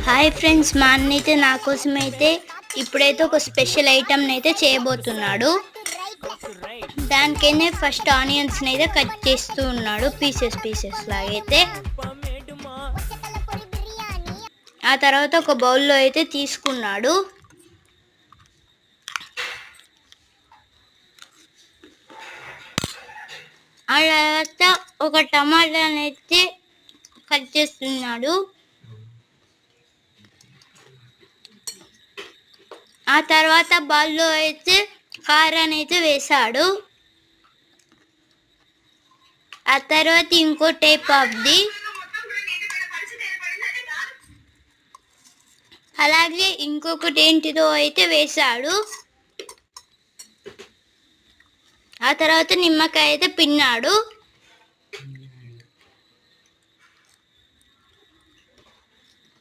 Hi friends, మా అన్న అయితే నా కోసం అయితే ఇప్పుడైతే ఒక స్పెషల్ ఐటమ్ అయితే చేయబోతున్నాడు. దానికైతే ఫస్ట్ ఆనియన్స్ అయితే కట్ చేస్తూ ఉన్నాడు, పీసెస్ లాగైతే. ఆ తర్వాత ఒక బౌల్లో అయితే తీసుకున్నాడు. ఆ తర్వాత ఒక టమాటాని అయితే కట్ చేస్తున్నాడు. ఆ తర్వాత బౌల్లో అయితే కారాన్ని అయితే వేశాడు. ఆ తర్వాత ఇంకో టైప్ ఆఫ్ది, అలాగే ఇంకొకటి ఏంటిదో అయితే వేశాడు. ఆ తర్వాత నిమ్మకాయ అయితే పిండాడు.